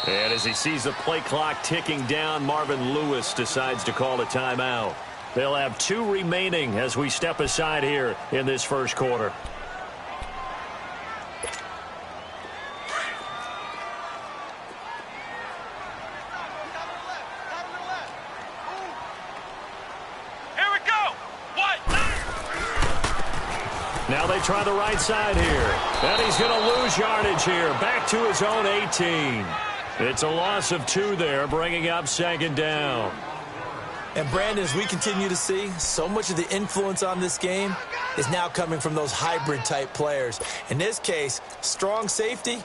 And as he sees the play clock ticking down, Marvin Lewis decides to call a timeout. They'll have 2 remaining as we step aside here in this first quarter. Now they try the right side here. And he's going to lose yardage here. Back to his own 18. It's a loss of 2 there, bringing up second down. And Brandon, as we continue to see, so much of the influence on this game is now coming from those hybrid-type players. In this case, strong safety,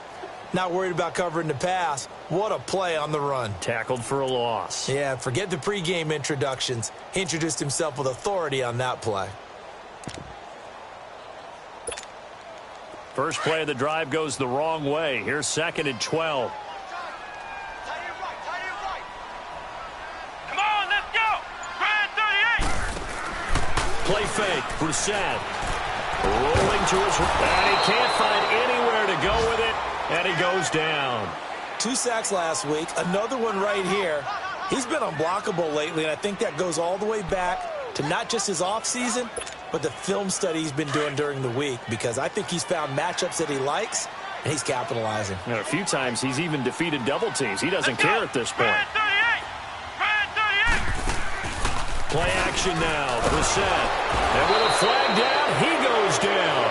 not worried about covering the pass. What a play on the run. Tackled for a loss. Yeah, forget the pregame introductions. He introduced himself with authority on that play. First play of the drive goes the wrong way. Here's 2nd and 12. Come on, let's go. Grand 38. Play fake. Brissett rolling to his right. And he can't find anywhere to go with it. And he goes down. 2 sacks last week. Another one right here. He's been unblockable lately, and I think that goes all the way back to not just his offseason, but the film study he's been doing during the week, because I think he's found matchups that he likes, and he's capitalizing. And a few times he's even defeated double teams. He doesn't care at this point. Play action now. Brissett. And with a flag down, he goes down.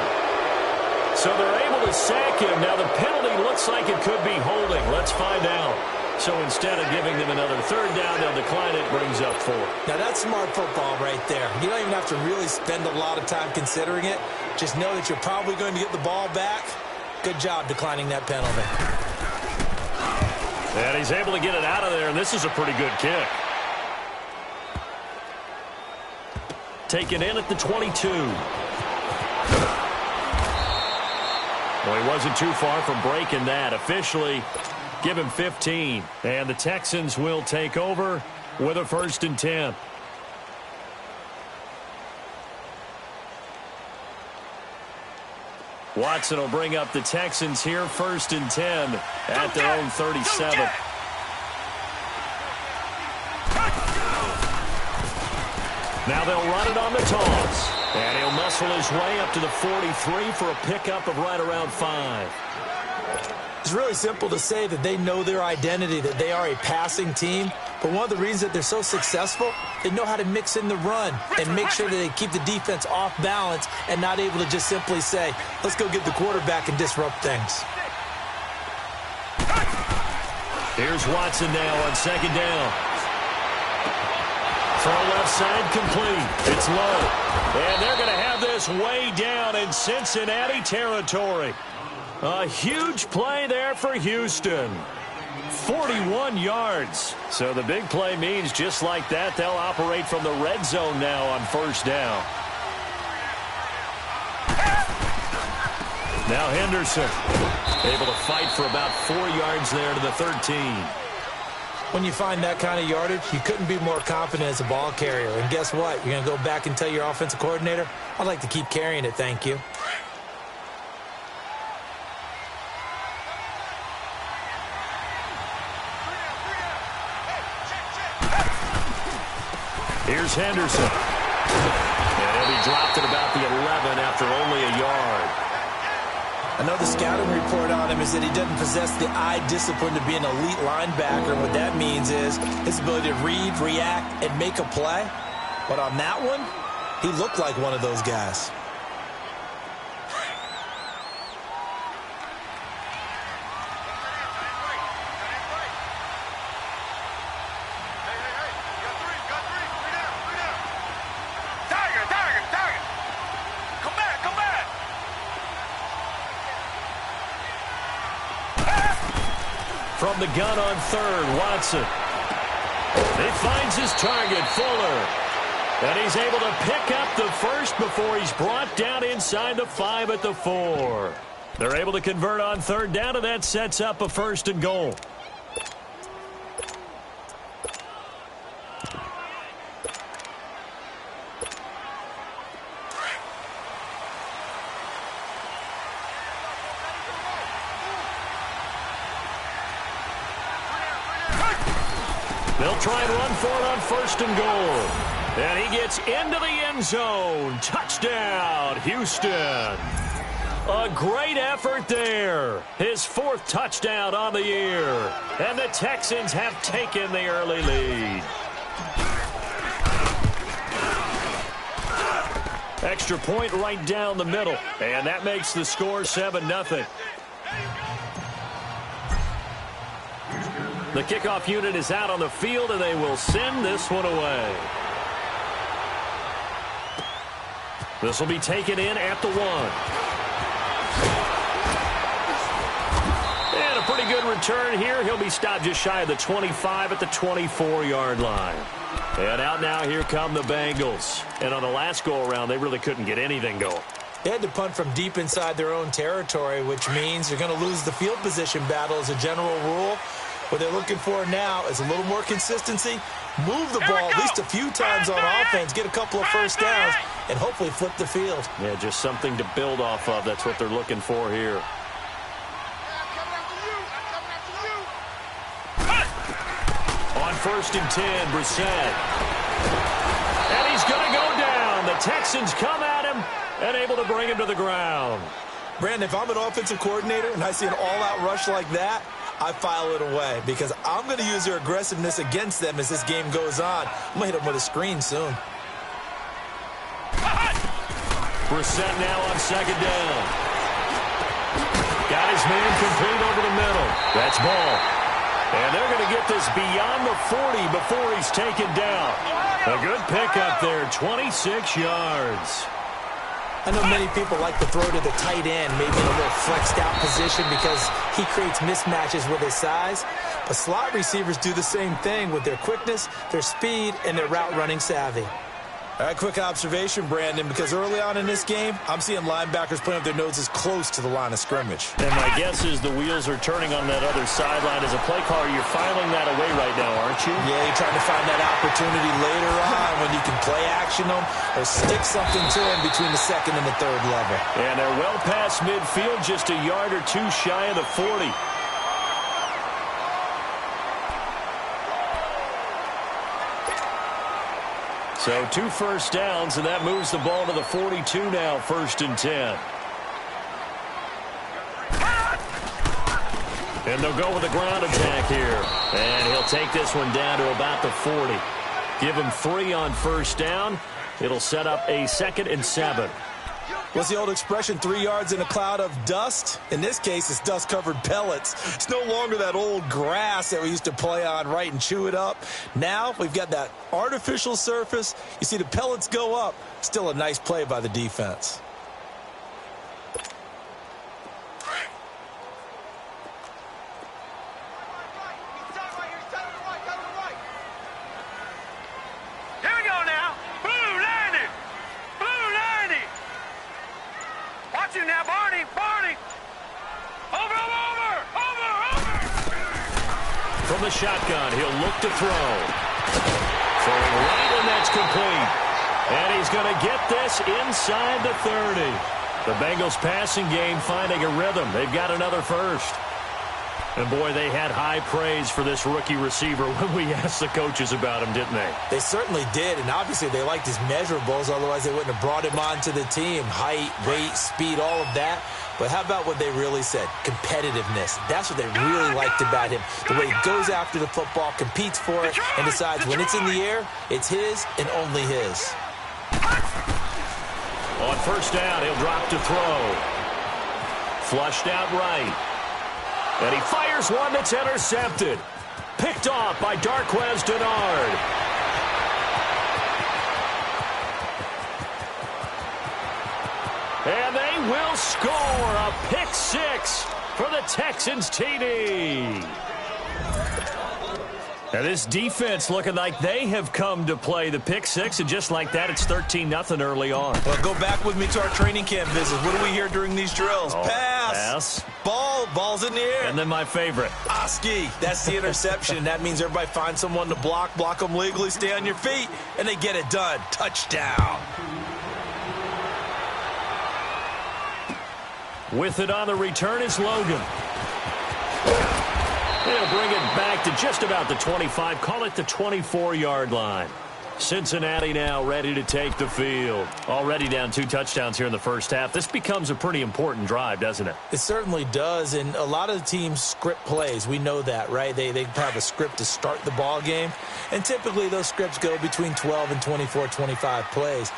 So they're able to sack him. Now the penalty looks like it could be holding. Let's find out. So instead of giving them another 3rd down, they'll decline it, brings up 4. Now that's smart football right there. You don't even have to really spend a lot of time considering it. Just know that you're probably going to get the ball back. Good job declining that penalty. And he's able to get it out of there, and this is a pretty good kick. Taken in at the 22. Well, he wasn't too far from breaking that. Officially, give him 15. And the Texans will take over with a 1st and 10. Watson will bring up the Texans here, 1st and 10 at their own 37. Now they'll run it on the toss. And he'll muscle his way up to the 43 for a pickup of right around 5. It's really simple to say that they know their identity, that they are a passing team. But one of the reasons that they're so successful, they know how to mix in the run and make sure that they keep the defense off balance and not able to just simply say, let's go get the quarterback and disrupt things. Here's Watson now on 2nd down. Throw left side complete. It's low. And they're going to have this way down in Cincinnati territory. A huge play there for Houston. 41 yards. So the big play means just like that, they'll operate from the red zone now on 1st down. Now Henderson able to fight for about 4 yards there to the 13. When you find that kind of yardage, you couldn't be more confident as a ball carrier. And guess what? You're going to go back and tell your offensive coordinator, I'd like to keep carrying it, thank you. Here's Henderson. And he'll be dropped at about the 11 after only a yard. I know the scouting report on him is that he doesn't possess the eye discipline to be an elite linebacker. What that means is his ability to read, react, and make a play. But on that one, he looked like one of those guys. From the gun on 3rd, Watson. He finds his target, Fuller. And he's able to pick up the first before he's brought down inside the 5 at the 4. They're able to convert on 3rd down, and that sets up a 1st and goal. They'll try and run for it on 1st and goal. And he gets into the end zone. Touchdown, Houston. A great effort there. His 4th touchdown on the year. And the Texans have taken the early lead. Extra point right down the middle. And that makes the score 7-0. The kickoff unit is out on the field, and they will send this one away. This will be taken in at the 1. And a pretty good return here. He'll be stopped just shy of the 25 at the 24-yard line. And out now, here come the Bengals. And on the last go-around, they really couldn't get anything going. They had to punt from deep inside their own territory, which means they're going to lose the field position battle as a general rule. What they're looking for now is a little more consistency, move the ball at least a few times on offense, get a couple of first downs, and hopefully flip the field. Yeah, just something to build off of. That's what they're looking for here. On 1st and 10, Brissett. And he's going to go down. The Texans come at him and able to bring him to the ground. Brandon, if I'm an offensive coordinator and I see an all-out rush like that, I file it away because I'm going to use their aggressiveness against them as this game goes on. I'm going to hit them with a screen soon. Brissett now on 2nd down. Got his man complete over the middle. That's ball. And they're going to get this beyond the 40 before he's taken down. A good pickup there, 26 yards. I know many people like to throw to the tight end, maybe in a little flexed out position because he creates mismatches with his size. But slot receivers do the same thing with their quickness, their speed, and their route running savvy. All right, quick observation, Brandon, because early on in this game, I'm seeing linebackers playing with their noses close to the line of scrimmage. And my guess is the wheels are turning on that other sideline. As a play caller, you're filing that away right now, aren't you? Yeah, you're trying to find that opportunity later on when you can play action them or stick something to them between the 2nd and the 3rd level. And they're well past midfield, just a yard or two shy of the 40. So 2 first downs, and that moves the ball to the 42 now, 1st and 10. And they'll go with a ground attack here. And he'll take this one down to about the 40. Give him 3 on 1st down. It'll set up a 2nd and 7. What's the old expression, 3 yards in a cloud of dust? In this case, it's dust-covered pellets. It's no longer that old grass that we used to play on, right, and chew it up. Now we've got that artificial surface. You see the pellets go up. Still a nice play by the defense. From the shotgun, he'll look to throw. Throwing right, and that's complete. And he's going to get this inside the 30. The Bengals passing game finding a rhythm. They've got another first. And, boy, they had high praise for this rookie receiver when we asked the coaches about him, didn't they? They certainly did, and obviously they liked his measurables. Otherwise, they wouldn't have brought him onto the team. Height, weight, speed, all of that. But how about what they really said? Competitiveness. That's what they really liked about him. The way he goes after the football, competes for it, and decides when it's in the air, it's his and only his. On 1st down, he'll drop to throw. Flushed out right. And he fires one that's intercepted. Picked off by Darquez Dennard. And they will score a pick 6 for the Texans TD. Now this defense looking like they have come to play the pick 6, and just like that, it's 13-0 early on. Well, go back with me to our training camp visits. What do we hear during these drills? Pass. Ball's in the air. And then my favorite. Oski. That's the interception. That means everybody finds someone to block them legally, stay on your feet, and they get it done. Touchdown. With it on the return is Logan. They'll bring it back to just about the 25, call it the 24-yard line. Cincinnati now ready to take the field. Already down 2 touchdowns here in the first half. This becomes a pretty important drive, doesn't it? It certainly does, and a lot of the teams script plays. We know that, right? They have a script to start the ball game, and typically those scripts go between 12 and 24, 25 plays.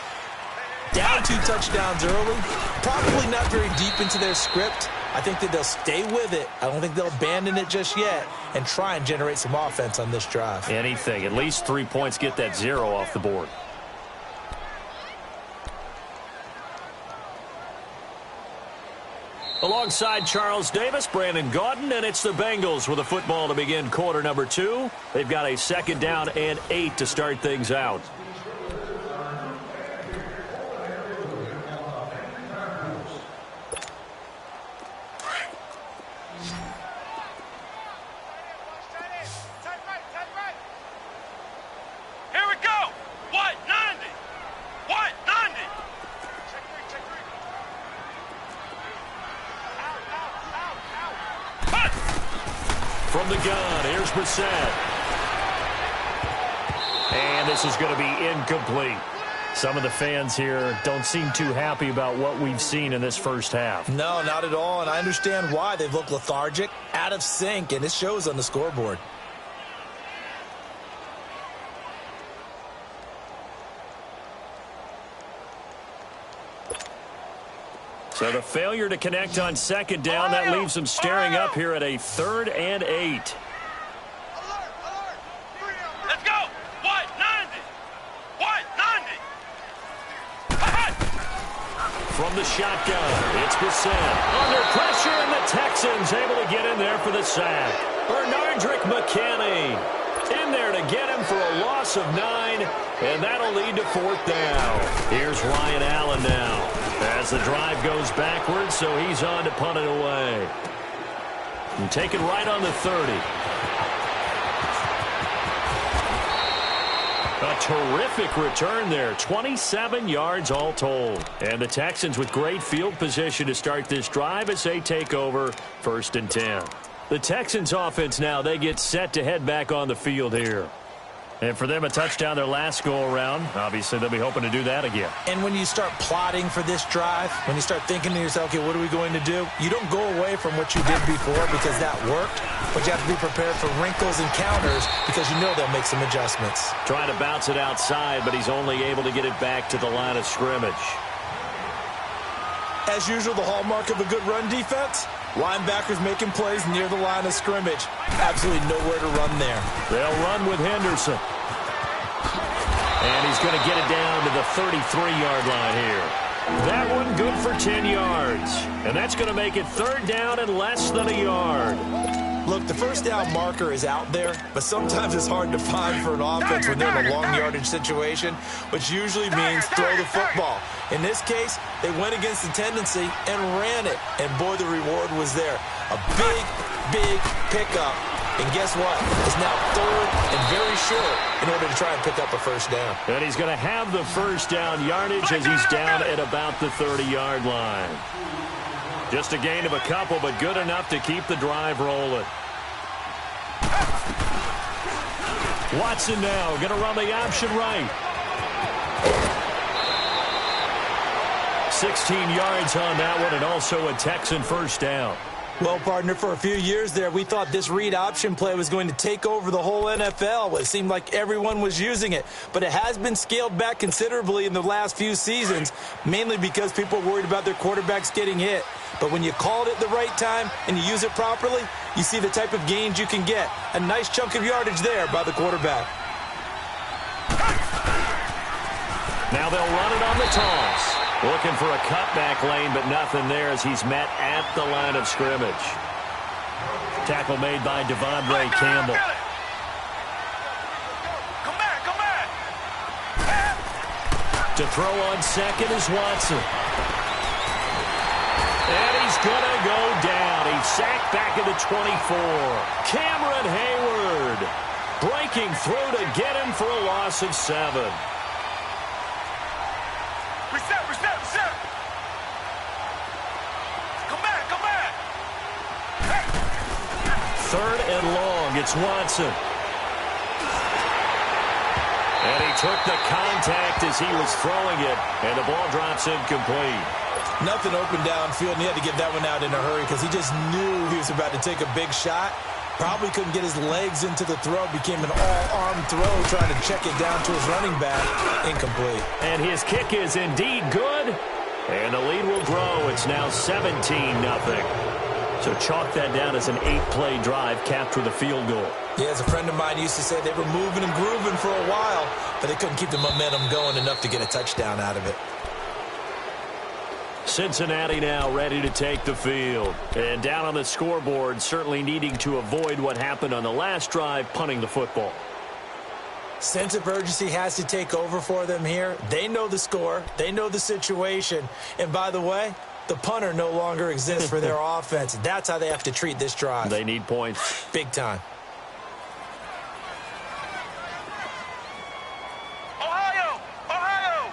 Down 2 touchdowns early, probably not very deep into their script. I think that they'll stay with it. I don't think they'll abandon it just yet and try and generate some offense on this drive. Anything. At least 3 points, get that 0 off the board. Alongside Charles Davis, Brandon Gaudin, and it's the Bengals with a football to begin quarter number 2. They've got a 2nd down and 8 to start things out. From the gun, here's Brissett. And this is going to be incomplete. Some of the fans here don't seem too happy about what we've seen in this first half. No, not at all, and I understand why. They've looked lethargic, out of sync, and it shows on the scoreboard. So the failure to connect on 2nd down, that leaves them staring up here at a 3rd and 8. Let's go! What? 90! What? 90! From the shotgun, it's Brissett. Under pressure, and the Texans able to get in there for the sack. Bernardrick McKinney in there to get him for a loss of 9, and that'll lead to 4th down. Here's Ryan Allen now as the drive goes backwards, so he's on to punt it away. And take it right on the 30. A terrific return there, 27 yards all told. And the Texans with great field position to start this drive as they take over 1st and 10. The Texans offense now, they get set to head back on the field here. And for them, a touchdown their last go-around. Obviously, they'll be hoping to do that again. And when you start plotting for this drive, when you start thinking to yourself, okay, what are we going to do? You don't go away from what you did before because that worked, but you have to be prepared for wrinkles and counters because you know they'll make some adjustments. Trying to bounce it outside, but he's only able to get it back to the line of scrimmage. As usual, the hallmark of a good run defense, linebackers making plays near the line of scrimmage. Absolutely nowhere to run there. They'll run with Henderson. And he's going to get it down to the 33-yard line here. That one good for 10 yards. And that's going to make it 3rd down and less than a yard. Look, the 1st down marker is out there, but sometimes it's hard to find for an offense when they're in a long yardage situation, which usually means throw the football. In this case, they went against the tendency and ran it. And boy, the reward was there. A big, big pickup. And guess what? It's now 3rd and very short in order to try and pick up a 1st down. And he's going to have the 1st down yardage as he's down at about the 30-yard line. Just a gain of a couple, but good enough to keep the drive rolling. Watson now going to run the option right. 16 yards on that one, and also a Texan 1st down. Well, partner, for a few years there, we thought this read option play was going to take over the whole NFL. It seemed like everyone was using it, but it has been scaled back considerably in the last few seasons, mainly because people are worried about their quarterbacks getting hit. But when you call it at the right time and you use it properly, you see the type of gains you can get. A nice chunk of yardage there by the quarterback. Now they'll run it on the toss. Looking for a cutback lane, but nothing there as he's met at the line of scrimmage. Tackle made by Devondre Campbell. Come back! To throw on 2nd is Watson. And he's going to go down. He's sacked back at the 24. Cameron Hayward breaking through to get him for a loss of 7. Reset! Come back! 3rd and long. It's Watson. And he took the contact as he was throwing it, and the ball drops incomplete. Nothing open downfield, and he had to get that one out in a hurry because he just knew he was about to take a big shot. Probably couldn't get his legs into the throw. Became an all-arm throw trying to check it down to his running back. Incomplete. And his kick is indeed good. And the lead will grow. It's now 17-0. So chalk that down as an 8-play drive capped with a field goal. Yeah, as a friend of mine used to say, they were moving and grooving for a while, but they couldn't keep the momentum going enough to get a touchdown out of it. Cincinnati now ready to take the field. And down on the scoreboard, certainly needing to avoid what happened on the last drive, punting the football. Sense of urgency has to take over for them here. They know the score. They know the situation. And by the way, the punter no longer exists for their offense. That's how they have to treat this drive. They need points. Big time. Ohio! Ohio!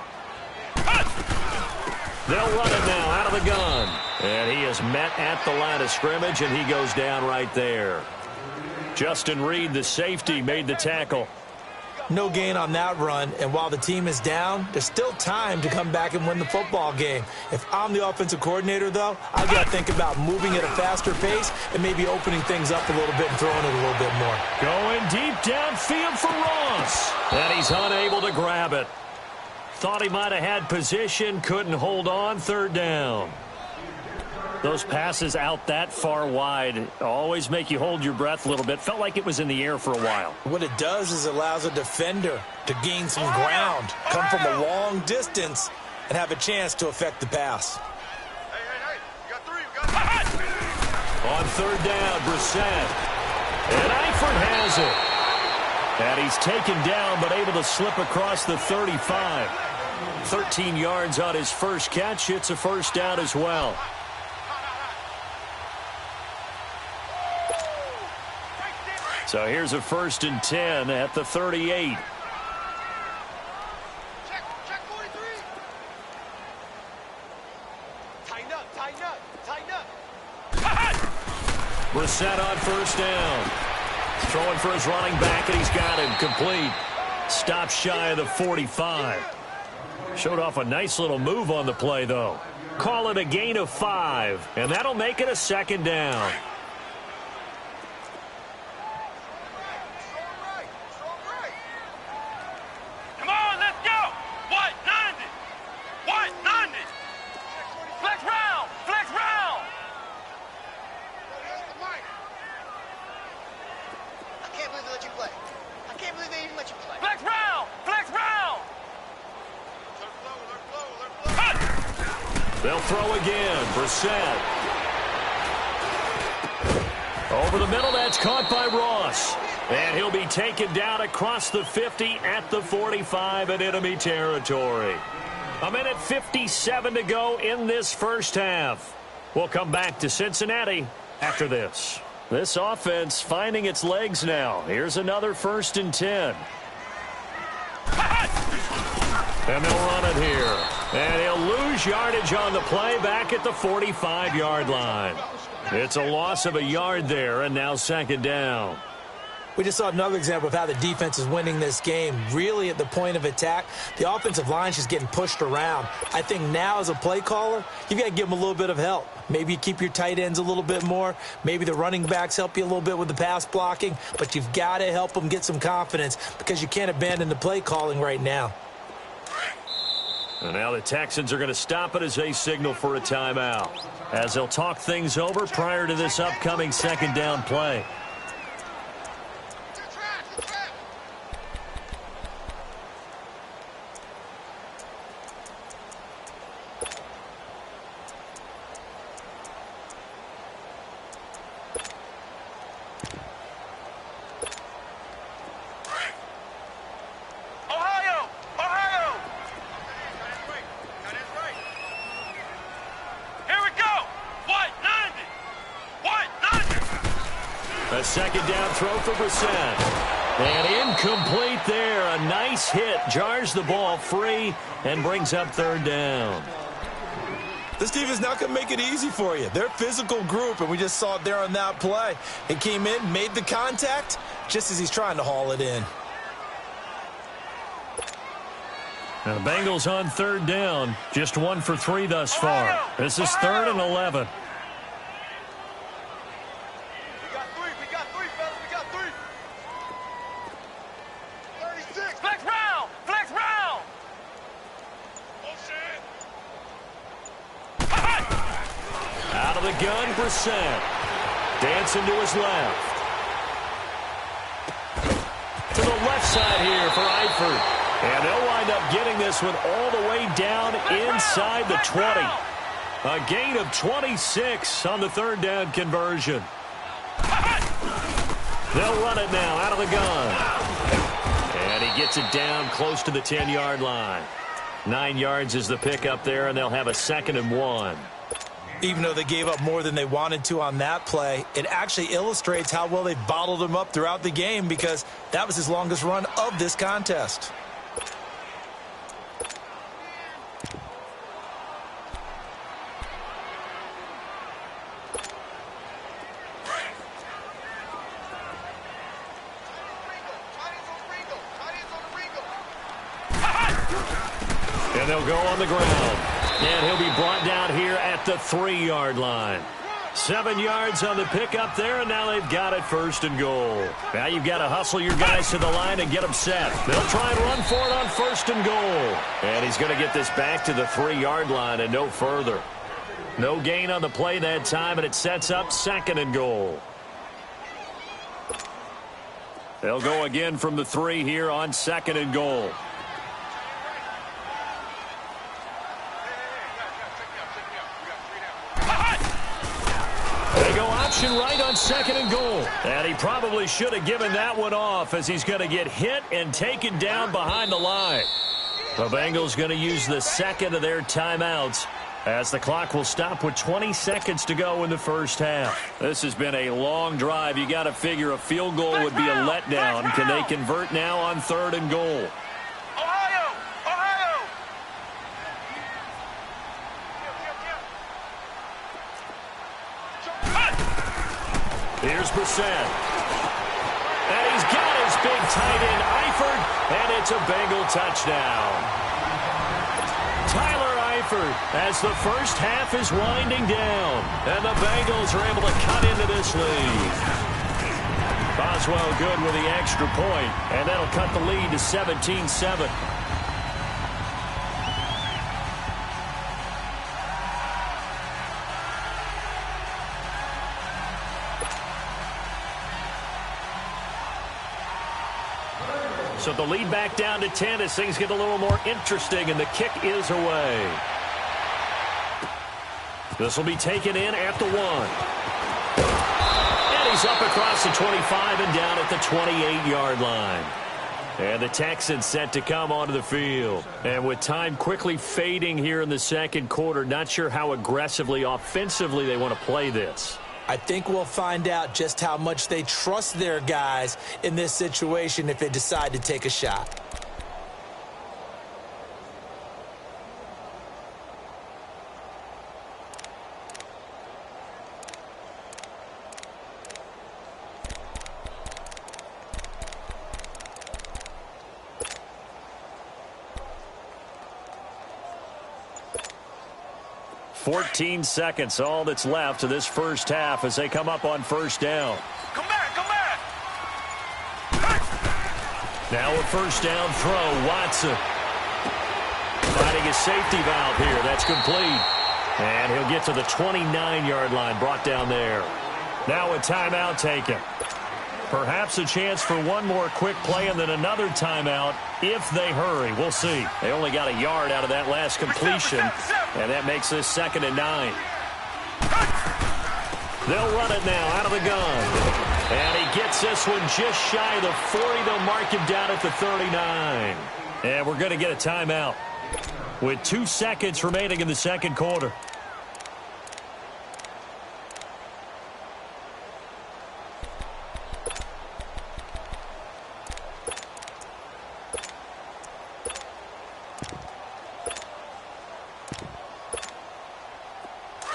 They'll run it now out of the gun. And he is met at the line of scrimmage, and he goes down right there. Justin Reed, the safety, made the tackle. No gain on that run, and while the team is down, there's still time to come back and win the football game. If I'm the offensive coordinator, though, I've got to think about moving at a faster pace and maybe opening things up a little bit and throwing it a little bit more. Going deep downfield for Ross. And he's unable to grab it. Thought he might have had position, couldn't hold on, 3rd down. Those passes out that far wide always make you hold your breath a little bit. Felt like it was in the air for a while. What it does is it allows a defender to gain some ground, come from a long distance, and have a chance to affect the pass. Hey, you got 3, you got 3. On 3rd down, Brissett. And Eifert has it. And he's taken down but able to slip across the 35. 13 yards on his first catch. It's a 1st down as well. So here's a 1st and 10 at the 38. Check 43. Tighten up. Brissett on 1st down. Throwing for his running back, and he's got him complete. Stop shy of the 45. Showed off a nice little move on the play, though. Call it a gain of 5, and that'll make it a 2nd down. Come on, let's go. What? 90. What? 90. Flex round. Flex round. I can't believe they let you play. I can't believe they even let you play. Flex round. Flex round. They'll throw again. Brissett. Over the middle, that's caught by Ross. And he'll be taken down across the 50 at the 45 in enemy territory. 1:57 to go in this first half. We'll come back to Cincinnati after this. This offense finding its legs now. Here's another 1st and 10. And they'll run it here. And he'll lose yardage on the play back at the 45-yard line. It's a loss of a yard there, and now 2nd down. We just saw another example of how the defense is winning this game. Really at the point of attack, the offensive line is just getting pushed around. I think now as a play caller, you've got to give them a little bit of help. Maybe you keep your tight ends a little bit more. Maybe the running backs help you a little bit with the pass blocking. But you've got to help them get some confidence because you can't abandon the play calling right now. And now the Texans are going to stop it as they signal for a timeout, as they'll talk things over prior to this upcoming 2nd down play. A 2nd down throw for Brissett. And incomplete there. A nice hit. Jars the ball free and brings up 3rd down. This defense is not going to make it easy for you. They're a physical group, and we just saw it there on that play. He came in, made the contact, just as he's trying to haul it in. Now the Bengals on third down. Just 1 for 3 thus far. This is 3rd and 11. We got three, fellas. We got three. 36. Flex round. Out of the gun, Brissett. Dancing to his left. To the left side here for Eifert. And they'll wind up getting this one all the way down inside the 20. A gain of 26 on the third down conversion. They'll run it now out of the gun. And he gets it down close to the 10-yard line. 9 yards is the pickup there, and they'll have a 2nd and 1. Even though they gave up more than they wanted to on that play, it actually illustrates how well they bottled him up throughout the game, because that was his longest run of this contest. And they'll go on the ground. And he'll be brought down here at the 3-yard line. 7 yards on the pickup there, and now they've got it 1st and goal. Now you've got to hustle your guys to the line and get them set. They'll try and run for it on 1st and goal. And he's going to get this back to the 3-yard line and no further. No gain on the play that time, and it sets up 2nd and goal. They'll go again from the 3 here on 2nd and goal. They go option right on 2nd and goal. And he probably should have given that one off, as he's going to get hit and taken down behind the line. The Bengals going to use the 2nd of their timeouts, as the clock will stop with 20 seconds to go in the first half. This has been a long drive. You got to figure a field goal would be a letdown. Can they convert now on 3rd and goal? Here's Brissett. And he's got his big tight end, Eifert, and it's a Bengal touchdown. Tyler Eifert, as the first half is winding down, and the Bengals are able to cut into this lead. Boswell good with the extra point, and that'll cut the lead to 17-7. So the lead back down to 10 as things get a little more interesting, and the kick is away. This will be taken in at the 1. And he's up across the 25 and down at the 28-yard line. And the Texans set to come onto the field. And with time quickly fading here in the second quarter, not sure how aggressively, offensively they want to play this. I think we'll find out just how much they trust their guys in this situation if they decide to take a shot. $14 seconds, all that's left to this first half as they come up on 1st down. Come back. Now a 1st down throw, Watson. Finding his safety valve here, that's complete. And he'll get to the 29-yard line, brought down there. Now a timeout taken. Perhaps a chance for one more quick play and then another timeout if they hurry. We'll see. They only got a yard out of that last completion, and that makes this 2nd and 9. They'll run it now out of the gun. And he gets this one just shy of the 40. They'll mark him down at the 39. And we're going to get a timeout with 2 seconds remaining in the second quarter.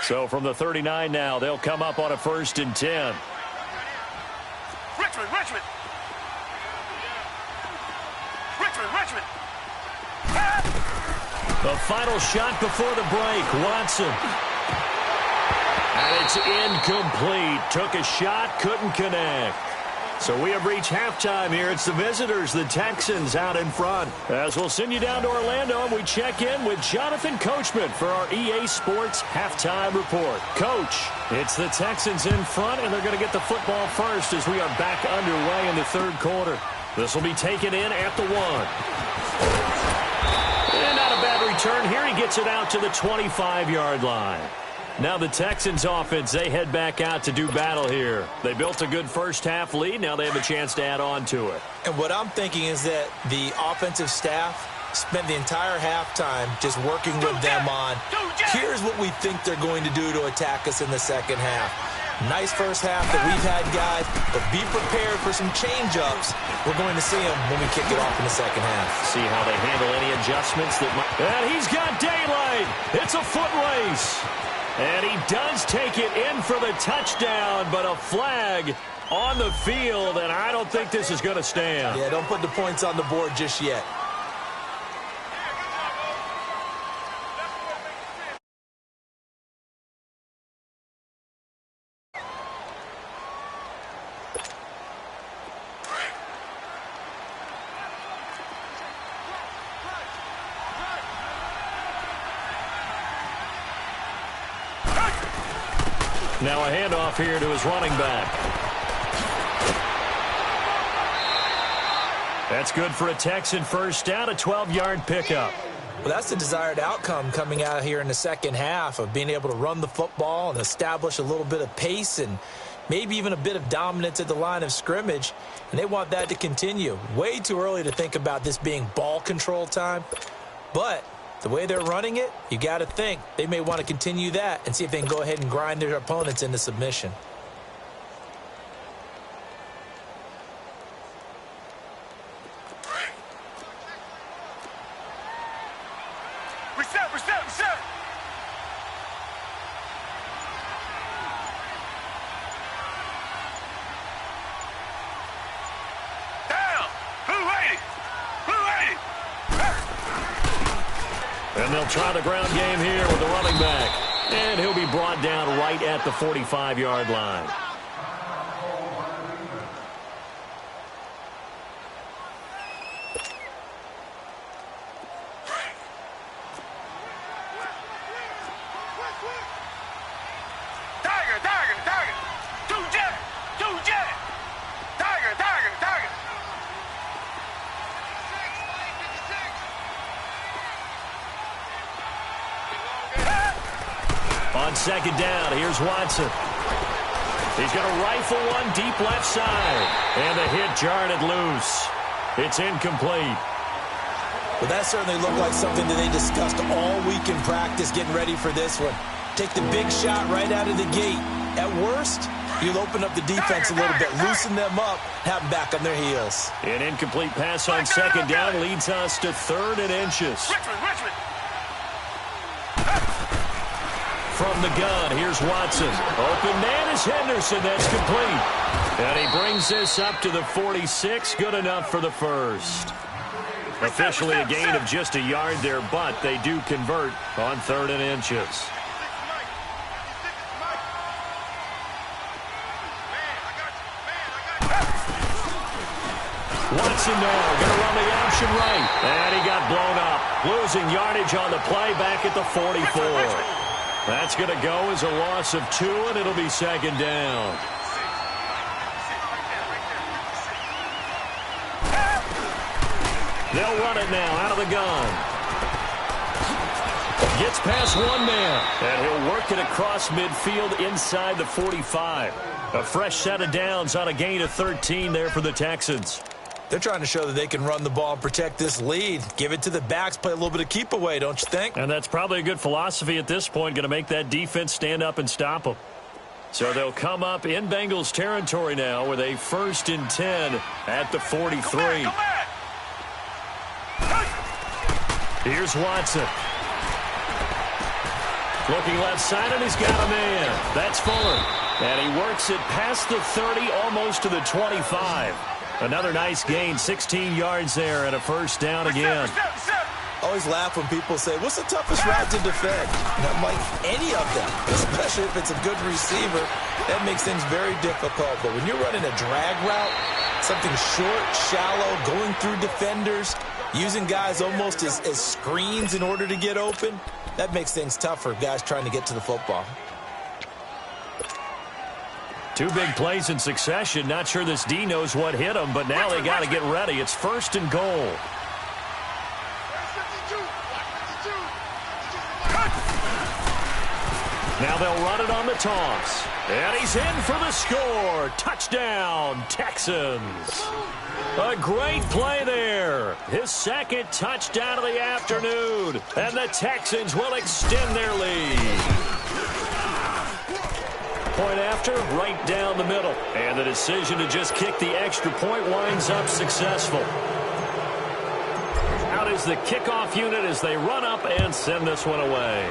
So from the 39 now, they'll come up on a 1st and 10. Richmond. The final shot before the break, Watson. And it's incomplete. Took a shot, couldn't connect. So we have reached halftime here. It's the visitors, the Texans, out in front. As we'll send you down to Orlando, and we check in with Jonathan Coachman for our EA Sports Halftime Report. Coach, it's the Texans in front, and they're going to get the football first as we are back underway in the 3rd quarter. This will be taken in at the 1. And not a bad return here. He gets it out to the 25-yard line. Now the Texans offense, they head back out to do battle here. They built a good first-half lead. Now they have a chance to add on to it. And what I'm thinking is that the offensive staff spent the entire halftime just working with them on, here's what we think they're going to do to attack us in the second half. Nice first half that we've had, guys, but be prepared for some change-ups. We're going to see them when we kick it off in the second half. See how they handle any adjustments that might... And he's got daylight. It's a foot race. And he does take it in for the touchdown, but a flag on the field, and I don't think this is going to stand. Yeah, don't put the points on the board just yet. Now a handoff here to his running back. That's good for a Texan first down, a 12-yard pickup. Well, that's the desired outcome coming out here in the second half of being able to run the football and establish a little bit of pace and maybe even a bit of dominance at the line of scrimmage. And they want that to continue. Way too early to think about this being ball control time. But the way they're running it, you got to think they may want to continue that and see if they can go ahead and grind their opponents into submission. Reset. Down. Who ready? And they'll try the ground game here with the running back. And he'll be brought down right at the 45-yard line. Tiger. Two jet. Tiger. On second down, here's Watson. He's going to rifle one deep left side. And the hit jarred it loose. It's incomplete. Well, that certainly looked like something that they discussed all week in practice getting ready for this one. Take the big shot right out of the gate. At worst, you'll open up the defense a little bit, loosen them up, have them back on their heels. An incomplete pass on second down leads us to 3rd and inches. Richmond. From the gun, here's Watson. Open man is Henderson. That's complete. And he brings this up to the 46. Good enough for the first. Officially a gain of just a yard there, but they do convert on 3rd and inches. Watson now going to run the option right. And he got blown up. Losing yardage on the play back at the 44. That's going to go as a loss of 2, and it'll be second down. They'll run it now out of the gun. Gets past one man, and he'll work it across midfield inside the 45. A fresh set of downs on a gain of 13 there for the Texans. They're trying to show that they can run the ball and protect this lead. Give it to the backs, play a little bit of keep away, don't you think? And that's probably a good philosophy at this point, going to make that defense stand up and stop them. So they'll come up in Bengals territory now with a 1st and 10 at the 43. Here's Watson. Looking left side, and he's got a man. That's Fuller. And he works it past the 30, almost to the 25. Another nice gain, 16 yards there, and a first down again. Always laugh when people say, what's the toughest route to defend? And I'm like, any of them, especially if it's a good receiver. That makes things very difficult. But when you're running a drag route, something short, shallow, going through defenders, using guys almost as screens in order to get open, that makes things tough for guys trying to get to the football. Two big plays in succession. Not sure this D knows what hit him, but now they got to get ready. It's first and goal. Now they'll run it on the toss. And he's in for the score. Touchdown, Texans. A great play there. His second touchdown of the afternoon. And the Texans will extend their lead. Point after, right down the middle. And the decision to just kick the extra point winds up successful. Out is the kickoff unit as they run up and send this one away.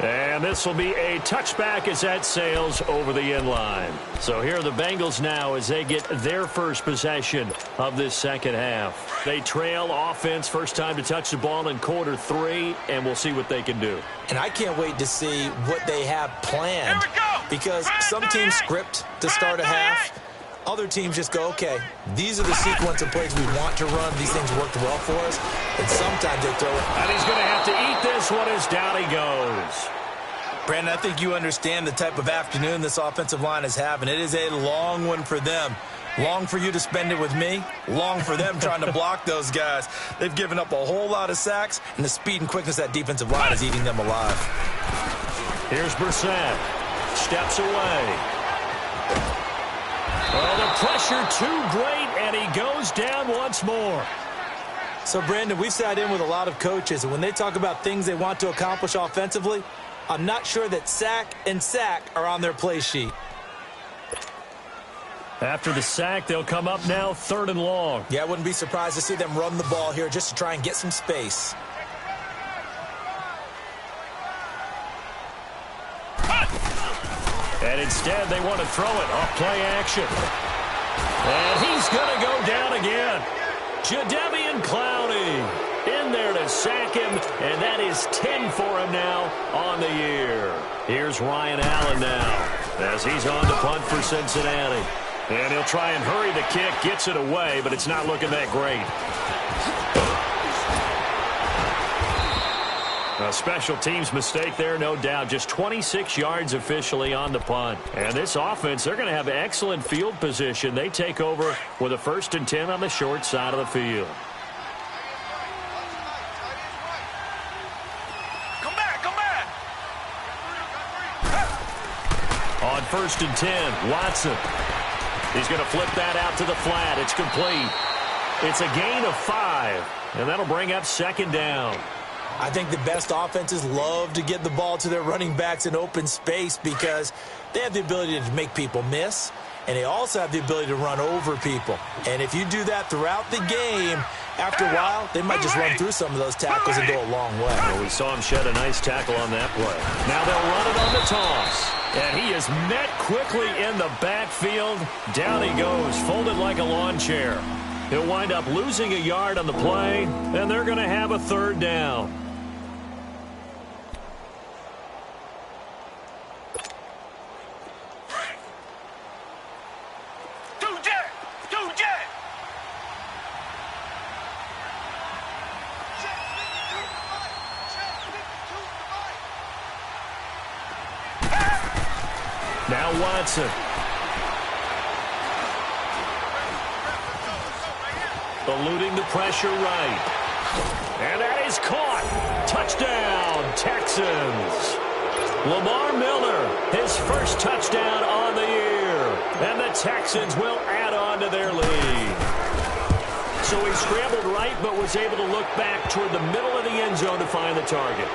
And this will be a touchback as that sails over the end line. So here are the Bengals now as they get their first possession of this second half. They trail offense, first time to touch the ball in quarter 3, and we'll see what they can do. And I can't wait to see what they have planned, because some teams script to start a half. Other teams just go, okay, these are the sequence of plays we want to run. These things worked well for us. And sometimes they throw it. And he's going to have to eat this one as down he goes. Brandon, I think you understand the type of afternoon this offensive line is having. It is a long one for them. Long for you to spend it with me. Long for them trying to block those guys. They've given up a whole lot of sacks, and the speed and quickness of that defensive line is eating them alive. Here's Brissett. Steps away. Oh, the pressure too great, and he goes down once more. So, Brandon, we've sat in with a lot of coaches, and when they talk about things they want to accomplish offensively, I'm not sure that sack and sack are on their play sheet. After the sack, they'll come up now 3rd and long. Yeah, I wouldn't be surprised to see them run the ball here just to try and get some space. And instead, they want to throw it off play action. And he's going to go down again. Jadeveon Clowney in there to sack him, and that is 10 for him now on the year. Here's Ryan Allen now as he's on to punt for Cincinnati. And he'll try and hurry the kick, gets it away, but it's not looking that great. A special teams mistake there, no doubt. Just 26 yards officially on the punt. And this offense, they're going to have excellent field position. They take over with a 1st and 10 on the short side of the field. Come back, come back. On 1st and 10, Watson. He's going to flip that out to the flat. It's complete. It's a gain of 5, and that'll bring up 2nd down. I think the best offenses love to get the ball to their running backs in open space because they have the ability to make people miss, and they also have the ability to run over people. And if you do that throughout the game, after a while, they might just run through some of those tackles and go a long way. Well, we saw him shed a nice tackle on that play. Now they'll run it on the toss. And he is met quickly in the backfield. Down he goes, folded like a lawn chair. He'll wind up losing a yard on the play, and they're going to have a 3rd down. Now Watson. Eluding the pressure right. And that is caught. Touchdown, Texans. Lamar Miller, his first touchdown on the year. And the Texans will add on to their lead. So he scrambled right but was able to look back toward the middle of the end zone to find the target.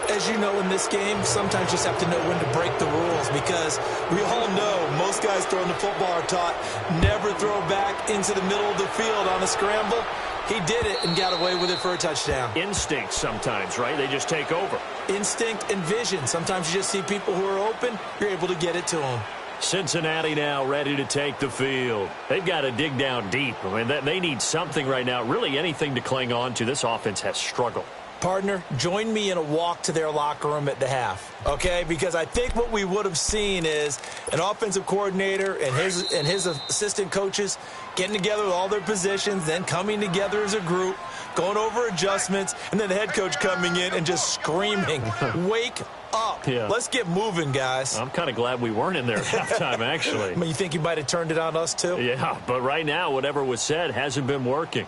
As you know, in this game, sometimes you just have to know when to break the rules because we all know most guys throwing the football are taught never throw back into the middle of the field on a scramble. He did it and got away with it for a touchdown. Instinct sometimes, right? They just take over. Instinct and vision. Sometimes you just see people who are open, you're able to get it to them. Cincinnati now ready to take the field. They've got to dig down deep. I mean, they need something right now, really anything to cling on to. This offense has struggled. Partner, join me in a walk to their locker room at the half, okay? Because I think what we would have seen is an offensive coordinator and his assistant coaches getting together with all their positions, then coming together as a group, going over adjustments, and then the head coach coming in and just screaming, wake up. Yeah. Let's get moving, guys. I'm kind of glad we weren't in there at halftime, actually. I mean, you think you might have turned it on us, too? Yeah, but right now, whatever was said hasn't been working.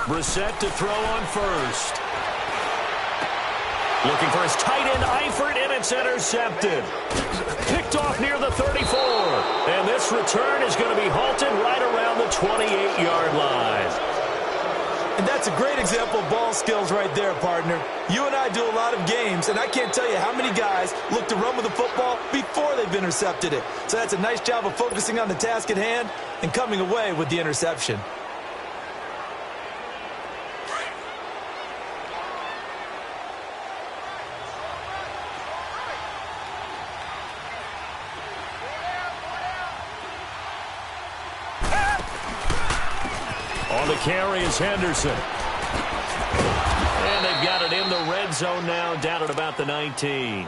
Brissett to throw on first. Looking for his tight end, Eifert, and it's intercepted. Picked off near the 34. And this return is going to be halted right around the 28-yard line. And that's a great example of ball skills right there, partner. You and I do a lot of games, and I can't tell you how many guys look to run with the football before they've intercepted it. So that's a nice job of focusing on the task at hand and coming away with the interception. On the carry is Henderson. And they've got it in the red zone now, down at about the 19.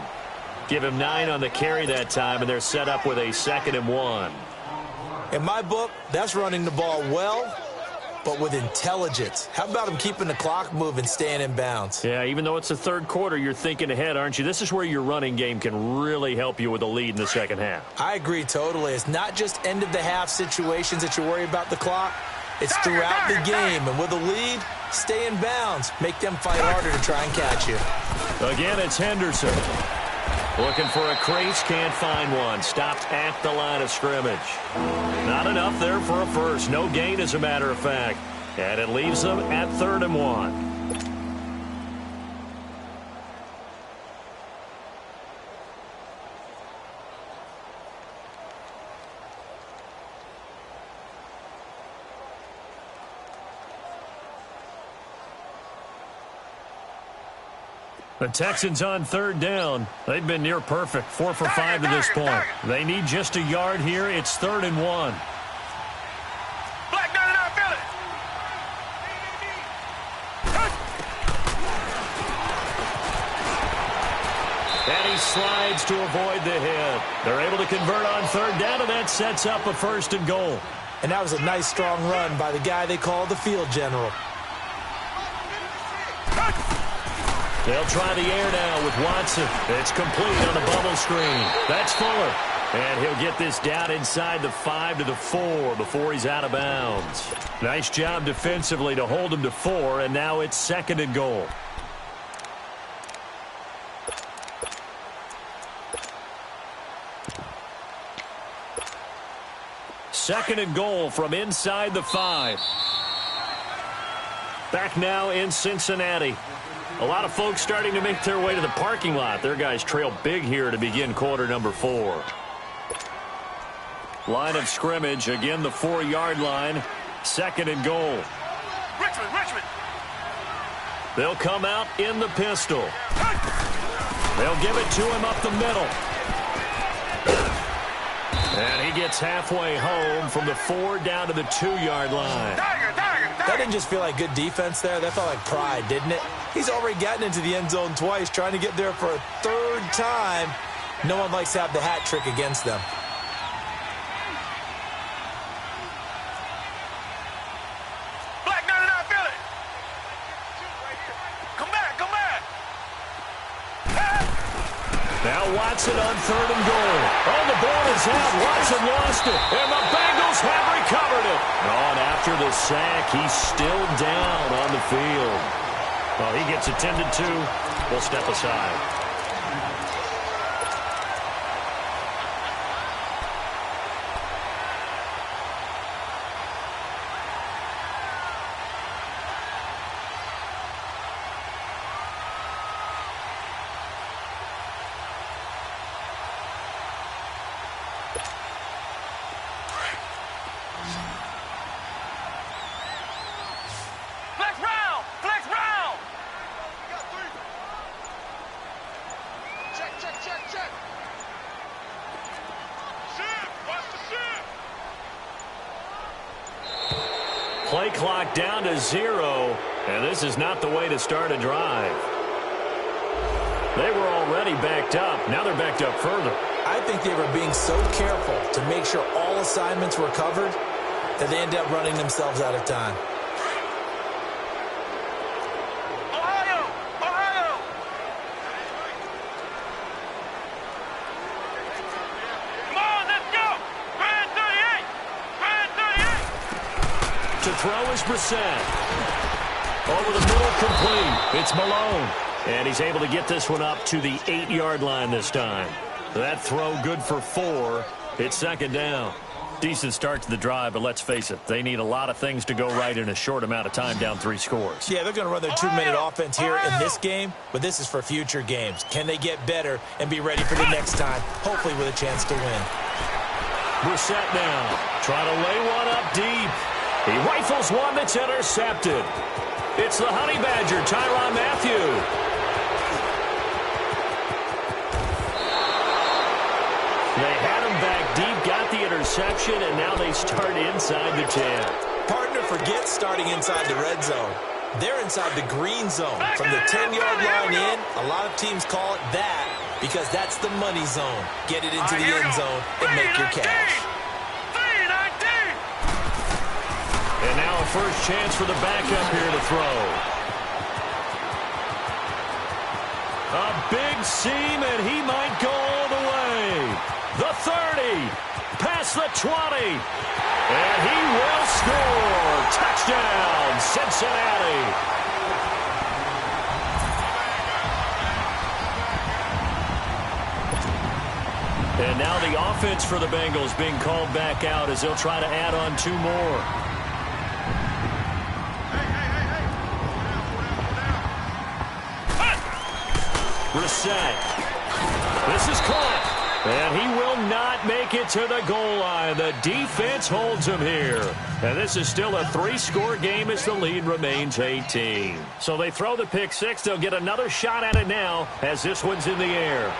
Give him 9 on the carry that time, and they're set up with a 2nd and 1. In my book, that's running the ball well, but with intelligence. How about him keeping the clock moving, staying in bounds? Yeah, even though it's the third quarter, you're thinking ahead, aren't you? This is where your running game can really help you with a lead in the second half. I agree totally. It's not just end-of-the-half situations that you worry about the clock. It's throughout the game, and with a lead, stay in bounds. Make them fight harder to try and catch you. Again, it's Henderson. Looking for a crease, can't find one. Stopped at the line of scrimmage. Not enough there for a first. No gain, as a matter of fact. And it leaves them at 3rd and 1. The Texans on 3rd down. They've been near perfect, 4 for 5 to this point. They need just a yard here. It's 3rd and 1. Black 99, feel it. And he slides to avoid the hit. They're able to convert on 3rd down, and that sets up a 1st and goal. And that was a nice, strong run by the guy they call the field general. They'll try the air now with Watson. It's complete on the bubble screen. That's Fuller. And he'll get this down inside the 5 to the 4 before he's out of bounds. Nice job defensively to hold him to 4, and now it's 2nd and goal. Second and goal from inside the 5. Back now in Cincinnati. A lot of folks starting to make their way to the parking lot. Their guys trail big here to begin quarter number 4. Line of scrimmage, again the 4-yard line. 2nd and goal. Richmond. They'll come out in the pistol. They'll give it to him up the middle. And he gets halfway home from the 4 down to the 2-yard line. That didn't just feel like good defense there. That felt like pride, didn't it? He's already gotten into the end zone twice, trying to get there for a 3rd time. No one likes to have the hat trick against them. Black 99, feel it. Come back. Now Watson on 3rd and goal. Oh, the ball is out. Watson lost it. And the Bengals have recovered it. Oh, and after the sack, he's still down on the field. Well, he gets attended to. We'll step aside. Play clock down to 0, and this is not the way to start a drive. They were already backed up. Now they're backed up further. I think they were being so careful to make sure all assignments were covered that they ended up running themselves out of time. Throw is Brissett. Over the middle, complete. It's Malone. And he's able to get this one up to the 8-yard line this time. That throw good for 4. It's second down. Decent start to the drive, but let's face it, they need a lot of things to go right in a short amount of time, down 3 scores. Yeah, they're going to run their 2-minute offense here in this game, but this is for future games. Can they get better and be ready for the next time, hopefully with a chance to win? Brissett now. Trying to lay one up deep. He rifles one that's intercepted. It's the Honey Badger, Tyrann Mathieu. They had him back deep, got the interception, and now they start inside the 10. Partner forgets starting inside the red zone. They're inside the green zone. From the 10-yard line in, a lot of teams call it that because that's the money zone. Get it into the end zone and make your cash. And now a first chance for the backup here to throw. A big seam, and he might go all the way. The 30, past the 20, and he will score. Touchdown, Cincinnati. And now the offense for the Bengals being called back out as they'll try to add on 2 more. Brissett. This is caught. And he will not make it to the goal line. The defense holds him here. And this is still a 3-score game as the lead remains 18. So they throw the pick 6. They'll get another shot at it now as this one's in the air.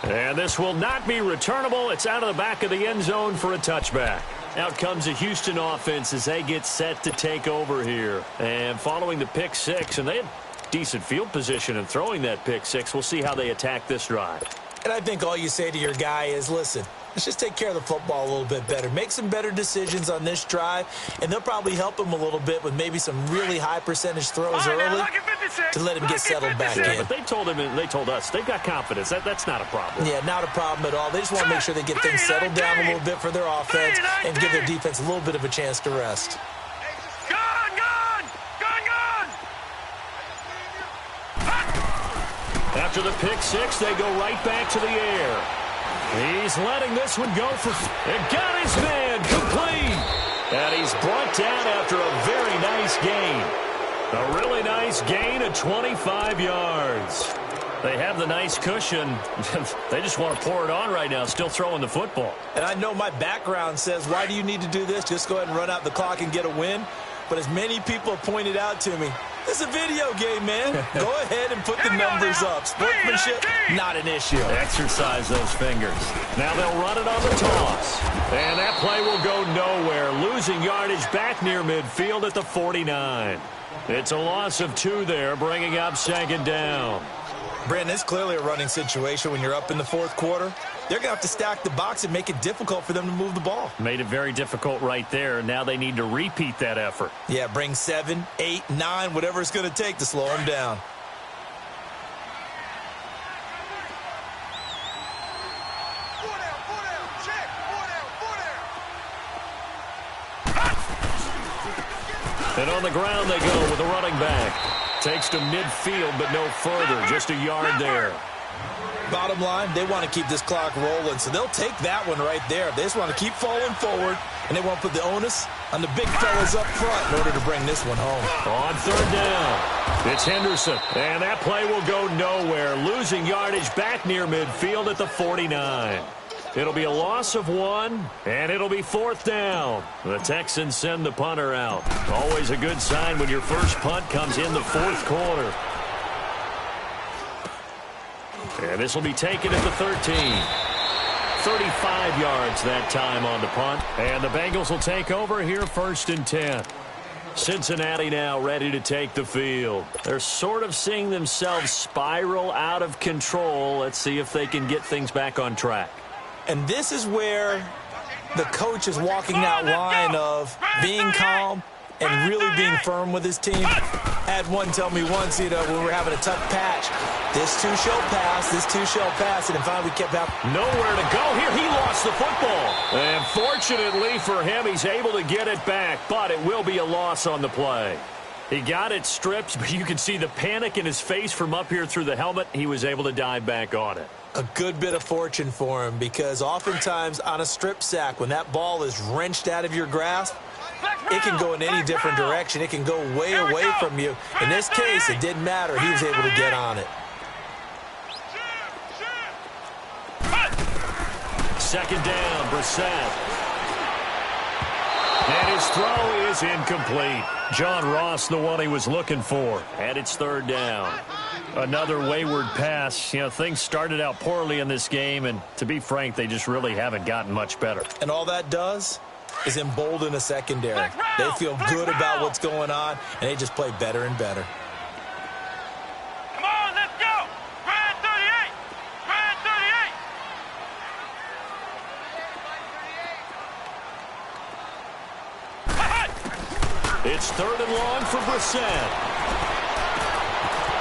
And this will not be returnable. It's out of the back of the end zone for a touchback. Out comes the Houston offense as they get set to take over here. And following the pick 6, and they had decent field position in throwing that pick 6. We'll see how they attack this drive. And I think all you say to your guy is, listen, let's just take care of the football a little bit better. Make some better decisions on this drive, and they'll probably help him a little bit with maybe some really high percentage throws early to let him get settled back in. But they told him, and they told us, they've got confidence. That's not a problem. Yeah, not a problem at all. They just want to make sure they get things settled down a little bit for their offense and give their defense a little bit of a chance to rest. After the pick 6, they go right back to the air. He's letting this one go for... And got his man complete. And he's brought down after a very nice gain. A really nice gain of 25 yards. They have the nice cushion. They just want to pour it on right now, still throwing the football. And I know my background says, why do you need to do this? Just go ahead and run out the clock and get a win. But as many people have pointed out to me, it's a video game, man. Go ahead and put the numbers up. Sportsmanship, not an issue. Exercise those fingers. Now they'll run it on the toss. And that play will go nowhere. Losing yardage back near midfield at the 49. It's a loss of 2 there, bringing up second down. Brandon, it's clearly a running situation when you're up in the 4th quarter. They're going to have to stack the box and make it difficult for them to move the ball. Made it very difficult right there. Now they need to repeat that effort. Yeah, bring 7, 8, 9, whatever it's going to take to slow them down. And on the ground they go with the running back. Takes to midfield, but no further. Just a yard there. Bottom line, they want to keep this clock rolling, so they'll take that one right there. They just want to keep falling forward, and they want to put the onus on the big fellas up front in order to bring this one home. On third down, it's Henderson, and that play will go nowhere. Losing yardage back near midfield at the 49. It'll be a loss of 1, and it'll be fourth down. The Texans send the punter out. Always a good sign when your first punt comes in the fourth quarter. And this will be taken at the 13. 35 yards that time on the punt. And the Bengals will take over here first and 10. Cincinnati now ready to take the field. They're sort of seeing themselves spiral out of control. Let's see if they can get things back on track. And this is where the coach is walking that line of being calm and really being firm with his team. Had one tell me once, when we were having a tough patch, this too shall pass, this too shall pass, and finally we kept out. Nowhere to go here. He lost the football. And fortunately for him, he's able to get it back, but it will be a loss on the play. He got it stripped, but you can see the panic in his face from up here through the helmet. He was able to dive back on it. A good bit of fortune for him, because oftentimes on a strip sack, when that ball is wrenched out of your grasp, it can go in any different direction. It can go way away from you. In this case, it didn't matter. He was able to get on it. Second down, Brissett. And his throw is incomplete. John Ross, the one he was looking for. And it's third down. Another wayward pass. Things started out poorly in this game, and to be frank, they just really haven't gotten much better. And all that does is embolden a secondary. They feel good about what's going on, and they just play better and better. Come on, let's go! Grand 38! Grand 38! It's third and long for Brissett.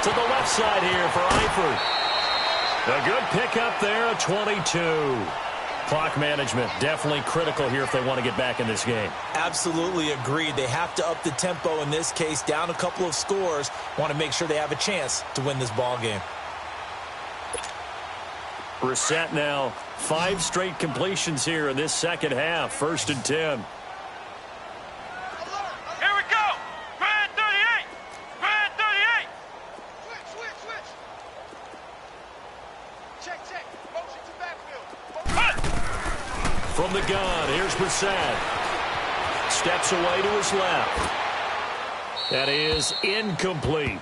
To the left side here for Eifert. A good pickup there at 22. Clock management definitely critical here if they want to get back in this game. Absolutely agreed. They have to up the tempo in this case, down a couple of scores. Want to make sure they have a chance to win this ball game. Brissett now 5 straight completions here in this second half. First and 10. Here we go! Grand 38! Grand 38! Switch. Check. Motion to backfield. From the gun, here's Brissett. Steps away to his left. That is incomplete.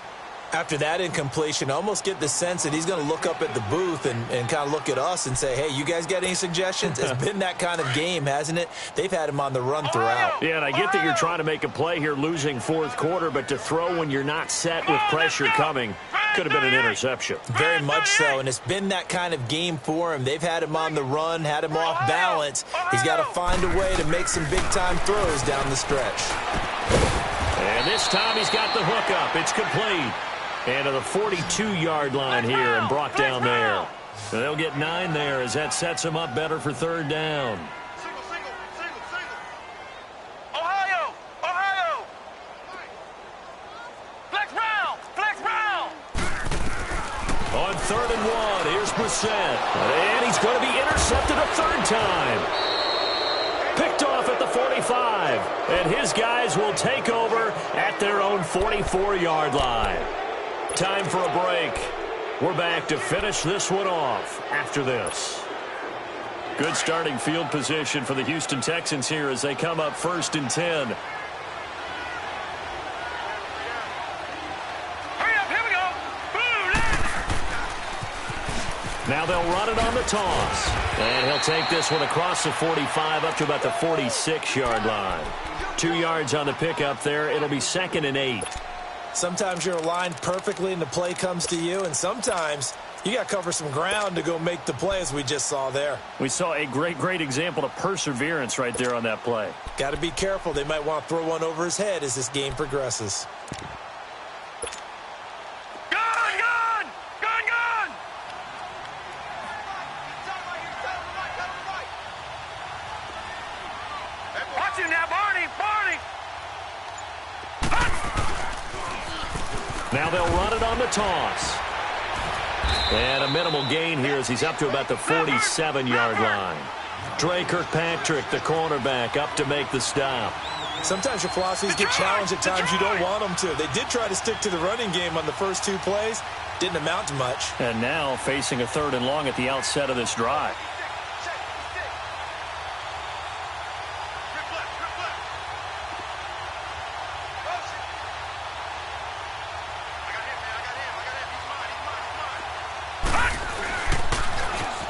After that incompletion, I almost get the sense that he's going to look up at the booth and kind of look at us and say, hey, you guys got any suggestions? It's been that kind of game, hasn't it? They've had him on the run throughout. Yeah, and I get that you're trying to make a play here losing fourth quarter, but to throw when you're not set with pressure coming could have been an interception. Very much so, and it's been that kind of game for him. They've had him on the run, had him off balance. He's got to find a way to make some big-time throws down the stretch. And this time he's got the hook up. It's complete. And to the 42-yard line here and brought down there. So they'll get 9 there as that sets them up better for third down. Single. Ohio! Flex round! On third and 1, here's Brissett. And he's going to be intercepted a third time. Picked off at the 45. And his guys will take over at their own 44-yard line. Time for a break. We're back to finish this one off after this. Good starting field position for the Houston Texans here as they come up first and 10. Hurry up, here we go! Now they'll run it on the toss. And he'll take this one across the 45 up to about the 46-yard line. 2 yards on the pickup there. It'll be second and 8. Sometimes you're aligned perfectly and the play comes to you, and sometimes you got to cover some ground to go make the play, as we just saw there. We saw a great example of perseverance right there on that play. Got to be careful. They might want to throw one over his head as this game progresses. Gun! Watch you now, Barney! Now they'll run it on the toss. And a minimal gain here as he's up to about the 47-yard line. Dre Kirkpatrick, the cornerback, up to make the stop. Sometimes your philosophies get challenged at times you don't want them to. They did try to stick to the running game on the first 2 plays. Didn't amount to much. And now facing a 3rd and long at the outset of this drive.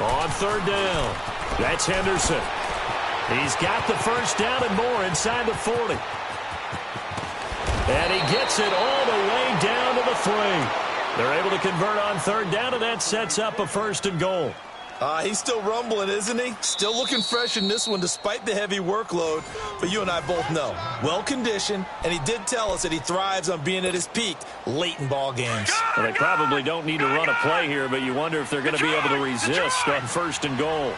On 3rd down, that's Henderson. He's got the first down and more inside the 40. And he gets it all the way down to the 3. They're able to convert on 3rd down, and that sets up a 1st and goal. He's still rumbling, isn't he? Still looking fresh in this one despite the heavy workload. But you and I both know, well-conditioned, and he did tell us that he thrives on being at his peak late in ball games. Well, they probably don't need to run a play here, but you wonder if they're going to be able to resist on 1st and goal.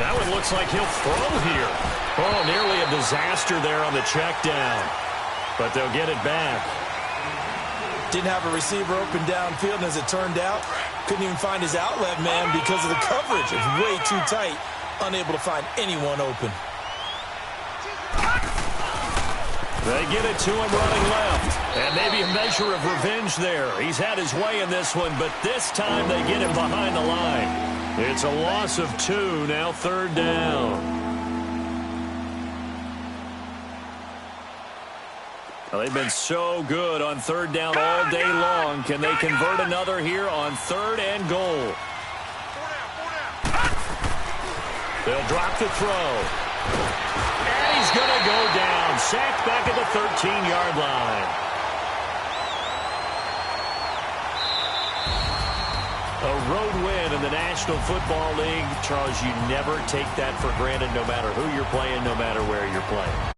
That one looks like he'll throw here. Oh, nearly a disaster there on the check down. But they'll get it back. Didn't have a receiver open downfield, and as it turned out, couldn't even find his outlet man because of the coverage. It's way too tight, unable to find anyone open. They get it to him running left. And maybe a measure of revenge there. He's had his way in this one, but this time they get him behind the line. It's a loss of 2, now 3rd down. Well, they've been so good on 3rd down all day long. Can they convert another here on 3rd and goal? They'll drop the throw. And he's going to go down. Sacked back at the 13-yard line. A road win in the National Football League. Charles, you never take that for granted no matter who you're playing, no matter where you're playing.